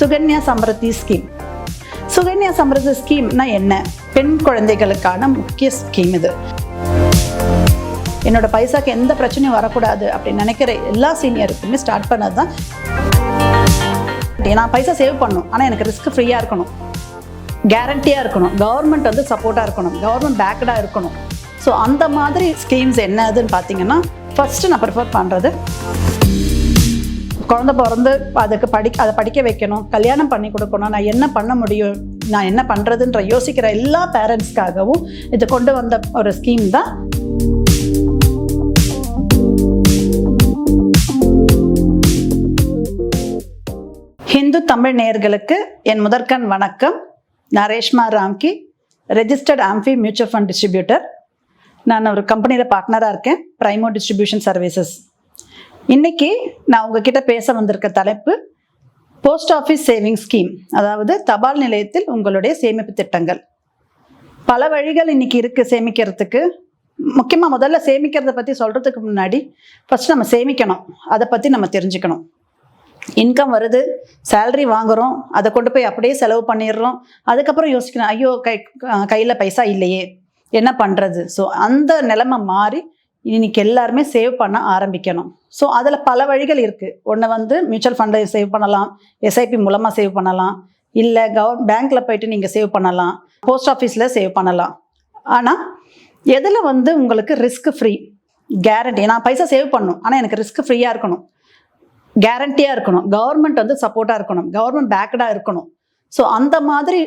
Sukanya Samriddhi scheme. Sukanya Samriddhi ஸ்கீம்னா என்ன? பெண் குழந்தைகளுக்கான முக்கிய ஸ்கீம் இது. என்னோட பைசாக்கு எந்த பிரச்சனையும் வரக்கூடாது அப்படின்னு நினைக்கிற எல்லா சீனியருக்குமே ஸ்டார்ட் பண்ணது தான். நான் பைசா சேவ் பண்ணணும், ஆனால் எனக்கு ரிஸ்க் ஃப்ரீயாக இருக்கணும், கேரண்டியாக இருக்கணும், கவர்மெண்ட் வந்து சப்போர்ட்டாக இருக்கணும், கவர்மெண்ட் பேக்கடாக இருக்கணும். ஸோ அந்த மாதிரி ஸ்கீம்ஸ் என்னதுன்னு பார்த்தீங்கன்னா, ஃபஸ்ட்டு நான் ப்ரிஃபர் பண்ணுறது குழந்தை பிறந்து அதுக்கு அதை படிக்க வைக்கணும், கல்யாணம் பண்ணி கொடுக்கணும், நான் என்ன பண்ண முடியும், நான் என்ன பண்ணுறதுன்ற யோசிக்கிற எல்லா பேரண்ட்ஸ்க்காகவும் இது கொண்டு வந்த ஒரு ஸ்கீம் தான். ஹிந்து தமிழ் நேயர்களுக்கு என் முதற்கண் வணக்கம். நான் Reshma Ramki, registered AMFI mutual fund distributor. நான் ஒரு கம்பெனியில் பார்ட்னராக இருக்கேன், பிரைமோ டிஸ்ட்ரிபியூஷன் சர்வீசஸ். இன்னைக்கு நான் உங்ககிட்ட பேச வந்திருக்க தலைப்பு போஸ்ட் ஆஃபீஸ் சேவிங் ஸ்கீம், அதாவது தபால் நிலையத்தில் உங்களுடைய சேமிப்பு திட்டங்கள். பல வழிகள் இன்னைக்கு இருக்கு சேமிக்கிறதுக்கு. முக்கியமாக முதல்ல சேமிக்கிறத பற்றி சொல்றதுக்கு முன்னாடி ஃபர்ஸ்ட் நம்ம சேமிக்கணும், அதை பற்றி நம்ம தெரிஞ்சுக்கணும். இன்கம் வருது, சேலரி வாங்குறோம், அதை கொண்டு போய் அப்படியே செலவு பண்ணிடுறோம். அதுக்கப்புறம் யோசிக்கணும், ஐயோ கையில் பைசா இல்லையே, என்ன பண்ணுறது. ஸோ அந்த நிலைமை மாறி இன்னைக்கு எல்லாருமே சேவ் பண்ண ஆரம்பிக்கணும். ஸோ அதில் பல வழிகள் இருக்குது. ஒன்று வந்து மியூச்சுவல் ஃபண்டை சேவ் பண்ணலாம், எஸ்ஐபி மூலமாக சேவ் பண்ணலாம், இல்லை பேங்க்கில் போயிட்டு நீங்கள் சேவ் பண்ணலாம், போஸ்ட் ஆஃபீஸில் சேவ் பண்ணலாம். ஆனால் எதில் வந்து உங்களுக்கு ரிஸ்க் ஃப்ரீ, கேரண்டி, நான் பைசா சேவ் பண்ணணும் ஆனால் எனக்கு ரிஸ்க் ஃப்ரீயாக இருக்கணும், கேரண்டியாக இருக்கணும், கவர்மெண்ட் வந்து சப்போர்ட்டாக இருக்கணும், கவர்மெண்ட் பேக்கடாக இருக்கணும். ஸோ அந்த மாதிரி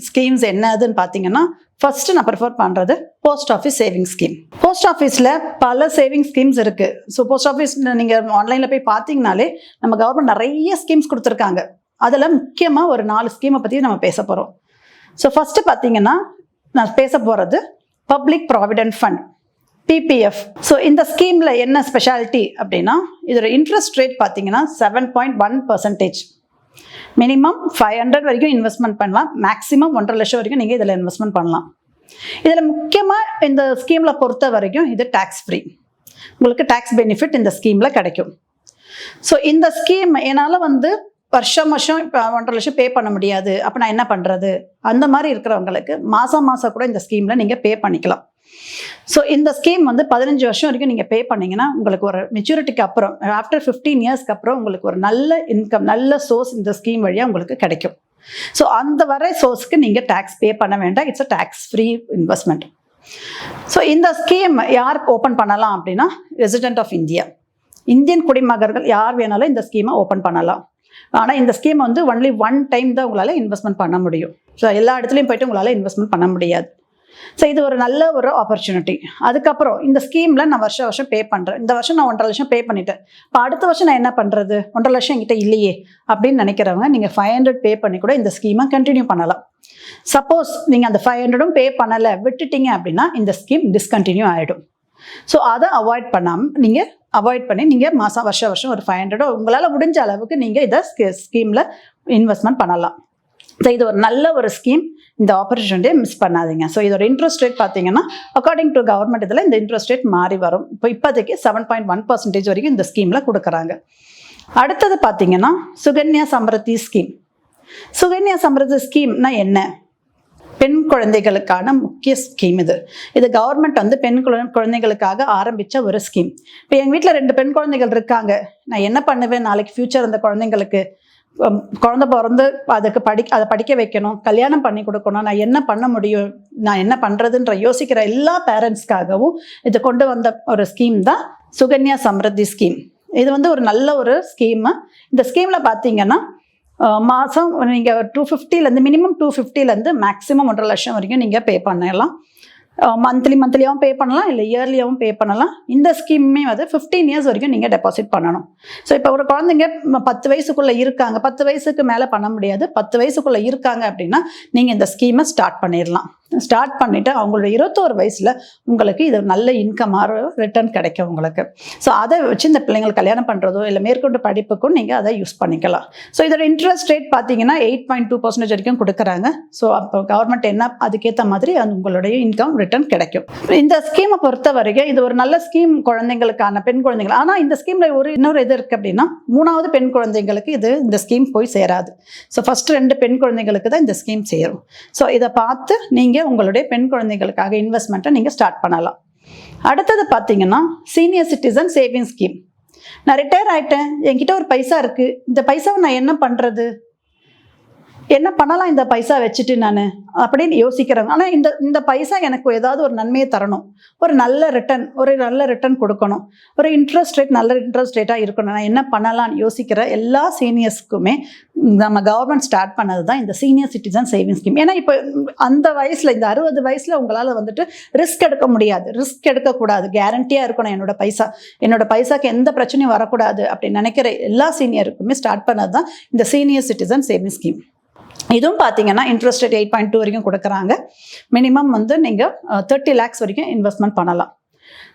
ஸ்கீம்ஸ் என்னதுன்னு பார்த்தீங்கன்னா, ஃபர்ஸ்ட் நான் ப்ரிஃபர் பண்ணுறது post office saving scheme. Post ஆஃபீஸில் பல சேவிங் ஸ்கீம்ஸ் இருக்குது. ஸோ போஸ்ட் ஆஃபீஸ் நீங்கள் ஆன்லைனில் போய் பார்த்தீங்கனாலே நம்ம கவர்மெண்ட் நிறைய ஸ்கீம்ஸ் கொடுத்துருக்காங்க. அதில் முக்கியமாக ஒரு 4 ஸ்கீமை பற்றி நம்ம பேச போகிறோம். ஸோ ஃபஸ்ட்டு பார்த்தீங்கன்னா, நான் பேச போகிறது public provident fund, PPF. So இந்த ஸ்கீமில் என்ன ஸ்பெஷாலிட்டி அப்படின்னா, இதோட இன்ட்ரெஸ்ட் ரேட் பார்த்தீங்கன்னா 7.1%. மினிமம் 500 வரைக்கும் இன்வெஸ்ட்மெண்ட் பண்ணலாம், மேக்ஸிமம் 1.5 லட்சம் வரைக்கும் நீங்கள் இதில் இன்வெஸ்ட்மெண்ட் பண்ணலாம். இதில் முக்கியமாக இந்த ஸ்கீமில் பொறுத்த வரைக்கும் இது டேக்ஸ் ஃப்ரீ. உங்களுக்கு டேக்ஸ் பெனிஃபிட் இந்த ஸ்கீமில் கிடைக்கும். ஸோ இந்த ஸ்கீம் என்னால் வந்து வருஷம் இப்போ 1.5 லட்சம் பே பண்ண முடியாது, அப்போ நான் என்ன பண்ணுறது, அந்த மாதிரி இருக்கிறவங்களுக்கு மாதம் கூட இந்த ஸ்கீமில் நீங்கள் பே பண்ணிக்கலாம். ஸோ இந்த ஸ்கீம் வந்து 15 வருஷம் வரைக்கும் நீங்கள் பே பண்ணிங்கன்னா உங்களுக்கு ஒரு மெச்சூரிட்டிக்கு அப்புறம், ஆஃப்டர் 15 இயர்ஸ்க்கு அப்புறம் உங்களுக்கு ஒரு நல்ல இன்கம், நல்ல சோர்ஸ் இந்த ஸ்கீம் வழியாக உங்களுக்கு கிடைக்கும். ஸோ அந்த வரை சோர்ஸ்க்கு நீங்கள் டேக்ஸ் பே பண்ண வேண்டாம். It's a tax free investment. So இந்த ஸ்கீம் யார் ஓப்பன் பண்ணலாம் அப்படின்னா, ரெசிடென்ட் ஆஃப் இந்தியா, இந்தியன் குடிமகர்கள் யார் வேணாலும் இந்த ஸ்கீமை ஓப்பன் பண்ணலாம். ஆனால் இந்த ஸ்கீம் வந்து ஒன்லி 1 டைம் தான் உங்களால் இன்வெஸ்ட்மெண்ட் பண்ண முடியும். ஸோ எல்லா இடத்துலையும் போய்ட்டு உங்களால் இன்வெஸ்ட்மெண்ட் பண்ண முடியாது. ஸோ இது ஒரு நல்ல ஒரு ஆப்பர்ச்சுனிட்டி. அதுக்கப்புறம் இந்த ஸ்கீமில் நான் வருஷம் பே பண்ணுறேன். இந்த வருஷம் நான் 1.5 லட்சம் பே பண்ணிட்டேன், இப்போ அடுத்த வருஷம் நான் என்ன பண்ணுறது, 1.5 லட்சம் என்கிட்ட இல்லையே அப்படின்னு நினைக்கிறவங்க நீங்கள் 500 பே பண்ணி கூட இந்த ஸ்கீமை கண்டினியூ பண்ணலாம். சப்போஸ் நீங்கள் அந்த 500 பே பண்ணலை, விட்டுட்டீங்க அப்படின்னா இந்த ஸ்கீம் டிஸ்கண்டினியூ ஆகிடும். ஸோ அதை அவாய்ட் பண்ணி நீங்கள் வருஷம் ஒரு 500 உங்களால் முடிஞ்ச அளவுக்கு நீங்கள் இதை ஸ்கீமில் இன்வெஸ்ட்மெண்ட் பண்ணலாம். ஸோ இது ஒரு நல்ல ஒரு ஸ்கீம், இந்த ஆப்பர்ச்சுனிட்டியை மிஸ் பண்ணாதீங்க. ஸோ இதோட இன்ட்ரெஸ்ட் ரேட் பார்த்தீங்கன்னா, அக்கார்டிங் டு கவர்மெண்ட் இதில் இந்த இன்ட்ரெஸ்ட் ரேட் மாறி வரும். இப்போதைக்கு 7.1% வரைக்கும் இந்த ஸ்கீமில் கொடுக்குறாங்க. அடுத்தது பார்த்தீங்கன்னா, சுகன்யா சம்ருத்தி ஸ்கீம். சுகன்யா சம்ருத்தி ஸ்கீம்னா என்ன? பெண் குழந்தைகளுக்கான முக்கிய ஸ்கீம் இது. இது கவர்மெண்ட் வந்து பெண் குழந்தைகளுக்காக ஆரம்பித்த ஒரு ஸ்கீம். இப்போ எங்கள் வீட்டில் 2 பெண் குழந்தைகள் இருக்காங்க, நான் என்ன பண்ணுவேன், நாளைக்கு ஃபியூச்சர் அந்த குழந்தைங்களுக்கு குழந்தை பிறந்து அதுக்கு அதை படிக்க வைக்கணும், கல்யாணம் பண்ணி கொடுக்கணும், நான் என்ன பண்ண முடியும், நான் என்ன பண்ணுறதுன்ற யோசிக்கிற எல்லா பேரண்ட்ஸ்க்காகவும் இது கொண்டு வந்த ஒரு ஸ்கீம் தான் சுகன்யா சம்ருத்தி ஸ்கீம். இது வந்து ஒரு நல்ல ஒரு ஸ்கீமு. இந்த ஸ்கீமில் பார்த்தீங்கன்னா, மாதம் நீங்கள் 250 மினிமம் 250 மேக்ஸிமம் 1.5 லட்சம் வரைக்கும் நீங்கள் பே பண்ணலாம். மந்த்லியாகவும் பே பண்ணலாம், இல்லை இயர்லியாகவும் பே பண்ணலாம். இந்த ஸ்கீமே வந்து 15 இயர்ஸ் வரைக்கும் நீங்கள் டெபாசிட் பண்ணணும். ஸோ இப்போ ஒரு குழந்தைங்க 10 வயசுக்குள்ளே இருக்காங்க, 10 வயசுக்கு மேலே பண்ண முடியாது, 10 வயசுக்குள்ளே இருக்காங்க அப்படின்னா நீங்கள் இந்த ஸ்கீமை ஸ்டார்ட் பண்ணிடலாம். ஸ்டார்ட் பண்ணிவிட்டு அவங்களோட 21 வயசில் உங்களுக்கு இது நல்ல இன்கமாக ரிட்டர்ன் கிடைக்கும் உங்களுக்கு. ஸோ அதை வச்சு இந்த பிள்ளைங்களுக்கு கல்யாணம் பண்ணுறதோ இல்லை மேற்கொண்டு படிப்புக்கும் நீங்கள் அதை யூஸ் பண்ணிக்கலாம். ஸோ இதோட இன்ட்ரெஸ்ட் ரேட் பார்த்தீங்கன்னா 8.2% வரைக்கும் கொடுக்குறாங்க. ஸோ அப்போ கவர்மெண்ட் என்ன அதுக்கேற்ற மாதிரி அது உங்களுடைய இன்கம் ரிட்டர்ன் கிடைக்கும். இந்த ஸ்கீமை பொறுத்த வரைக்கும் இது ஒரு நல்ல ஸ்கீம் குழந்தைங்களுக்கான பெண் குழந்தைகள். ஆனால் இந்த ஸ்கீமில் இன்னொரு இது இருக்குது அப்படின்னா 3வது பெண் குழந்தைங்களுக்கு இந்த ஸ்கீம் போய் சேராது. ஸோ ஃபர்ஸ்ட் 2 பெண் குழந்தைங்களுக்கு தான் இந்த ஸ்கீம் சேரும். ஸோ இதை பார்த்து நீங்கள் உங்களுடைய பெண் குழந்தைகளுக்காக இன்வெஸ்ட்மெண்ட்டை நீங்கள் ஸ்டார்ட் பண்ணலாம். அடுத்தது பார்த்தீங்கன்னா சீனியர் சிட்டிசன் சேவிங் ஸ்கீம். நான் ரிட்டையர் ஆகிட்டேன், என்கிட்ட ஒரு பைசா இருக்குது, இந்த பைசாவை நான் என்ன பண்ணுறது, என்ன பண்ணலாம் இந்த பைசா வச்சுட்டு நான் அப்படின்னு யோசிக்கிறேன். ஆனால் இந்த பைசா எனக்கு ஏதாவது ஒரு நன்மையை தரணும், ஒரு நல்ல ரிட்டர்ன் கொடுக்கணும், ஒரு இன்ட்ரெஸ்ட் ரேட் நல்ல இன்ட்ரெஸ்ட் ரேட்டாக இருக்கணும், நான் என்ன பண்ணலாம்னு யோசிக்கிற எல்லா சீனியர்ஸ்க்குமே நம்ம கவர்மெண்ட் ஸ்டார்ட் பண்ணது தான் இந்த சீனியர் சிட்டிசன் சேவிங் ஸ்கீம். ஏன்னா இப்போ அந்த வயசில் இந்த 60 வயசில் உங்களால் வந்துட்டு ரிஸ்க் எடுக்க முடியாது, ரிஸ்க் எடுக்கக்கூடாது, கேரண்டியாக இருக்கணும் என்னோட பைசாக்கு எந்த பிரச்சனையும் வரக்கூடாது அப்படின்னு நினைக்கிற எல்லா சீனியருக்குமே ஸ்டார்ட் பண்ணது தான் இந்த சீனியர் சிட்டிசன் சேவிங் ஸ்கீம். இதுவும் பார்த்தீங்கன்னா இன்ட்ரெஸ்ட் ரேட் 8.2 வரைக்கும் கொடுக்குறாங்க. மினிமம் வந்து நீங்கள் 30 lakhs வரைக்கும் இன்வெஸ்ட்மெண்ட் பண்ணலாம்.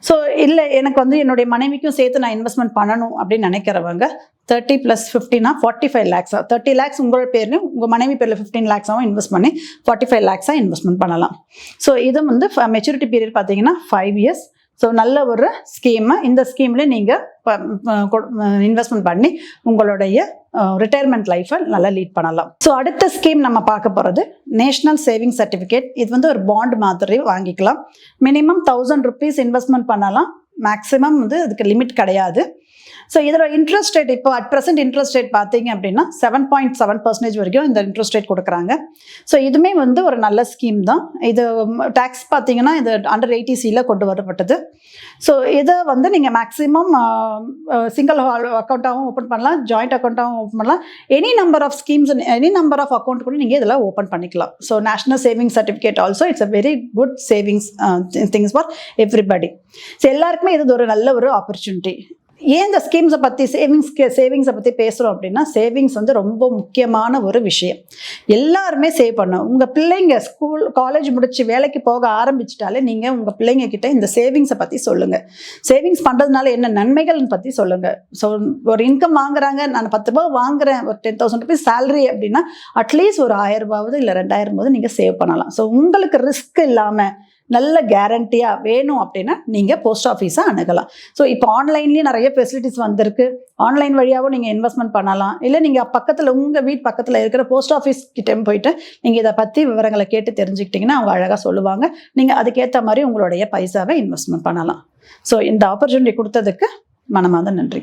ஸோ இல்லை எனக்கு வந்து என்னுடைய மனைவிக்கும் சேர்த்து நான் இன்வெஸ்ட்மெண்ட் பண்ணணும் அப்படின்னு நினைக்கிறவங்க 30 + 15 45 lakhs. 30 lakhs உங்களோட பேர்லையும் உங்கள் மனைவி பேரில் 15 lakhs-ஆகவும் இன்வெஸ்ட் பண்ணி 45 lakhs-ஆக இன்வெஸ்ட்மெண்ட் பண்ணலாம். ஸோ இது வந்து மெச்சூரிட்டி பீரியட் பார்த்தீங்கன்னா 5 years. ஸோ நல்ல ஒரு ஸ்கீமு. இந்த ஸ்கீமில் நீங்கள் இன்வெஸ்ட்மெண்ட் பண்ணி உங்களுடைய ரிட்டையர்மெண்ட் லைஃப்பை நல்லா லீட் பண்ணலாம். ஸோ அடுத்த ஸ்கீம் நம்ம பார்க்க போகிறது நேஷ்னல் சேவிங் சர்டிஃபிகேட். இது வந்து ஒரு பாண்ட் மாதிரி வாங்கிக்கலாம். மினிமம் 1000 rupees இன்வெஸ்ட்மெண்ட் பண்ணலாம். மேக்ஸிமம் வந்து அதுக்கு லிமிட் கிடையாது. ஸோ இதோட இன்ட்ரெஸ்ட் ரேட் இப்போ அட் ப்ரெசென்ட் இன்ட்ரெஸ்ட் ரேட் பார்த்தீங்க அப்படின்னா 7.7% வரைக்கும் இந்த இன்ட்ரெஸ்ட் ரேட் கொடுக்குறாங்க. ஸோ இதுவுமே வந்து ஒரு நல்ல ஸ்கீம் தான். இது டேக்ஸ் பார்த்தீங்கன்னா இது அண்டர் 80C கொண்டு வரப்பட்டது. ஸோ இதை வந்து நீங்கள் மேக்ஸிமம் சிங்கிள் அக்கௌண்ட்டாகவும் ஓப்பன் பண்ணலாம், ஜாயிண்ட் அக்கௌண்ட்டாகவும் ஓப்பன் பண்ணலாம். Any number of schemes, any number of account கூட நீங்கள் இதில் ஓப்பன் பண்ணிக்கலாம். So national saving certificate also it's a very good savings things for everybody. So எல்லாருக்குமே இது ஒரு நல்ல ஒரு ஆப்பர்ச்சுனிட்டி. ஏன் இந்த ஸ்கீம்ஸை பற்றி சேவிங்ஸை பற்றி பேசுகிறோம் அப்படின்னா சேவிங்ஸ் வந்து ரொம்ப முக்கியமான ஒரு விஷயம். எல்லாருமே சேவ் பண்ணணும். உங்கள் பிள்ளைங்க ஸ்கூல் காலேஜ் முடித்து வேலைக்கு போக ஆரம்பிச்சிட்டாலே நீங்கள் உங்கள் பிள்ளைங்க கிட்ட இந்த சேவிங்ஸை பற்றி சொல்லுங்கள். சேவிங்ஸ் பண்ணுறதுனால என்ன நன்மைகள்னு பற்றி சொல்லுங்கள். ஸோ ஒரு இன்கம் வாங்குறாங்க, நான் 10 ரூபா வாங்குறேன், ஒரு 10,000 rupees சேலரி அப்படின்னா அட்லீஸ்ட் ஒரு 1000 ரூபாவது இல்லை 2000 நீங்கள் சேவ் பண்ணலாம். ஸோ உங்களுக்கு ரிஸ்க் இல்லாமல் நல்ல கேரண்டியாக வேணும் அப்படின்னா நீங்கள் போஸ்ட் ஆஃபீஸை அணுகலாம். ஸோ இப்போ ஆன்லைன்லேயும் நிறைய ஃபெசிலிட்டிஸ் வந்திருக்கு. ஆன்லைன் வழியாகவும் நீங்கள் இன்வெஸ்ட்மெண்ட் பண்ணலாம். இல்லை நீங்கள் பக்கத்தில் உங்கள் வீட்டு பக்கத்தில் இருக்கிற போஸ்ட் ஆஃபீஸ் கிட்டே போயிட்டு நீங்கள் இதை பற்றி விவரங்களை கேட்டு தெரிஞ்சுக்கிட்டிங்கன்னா அவங்க அழகாக சொல்லுவாங்க. நீங்கள் அதுக்கேற்ற மாதிரி உங்களுடைய பைசாவை இன்வெஸ்ட்மெண்ட் பண்ணலாம். ஸோ இந்த ஆப்பர்ச்சுனிட்டி கொடுத்ததுக்கு மனமார்ந்த நன்றி.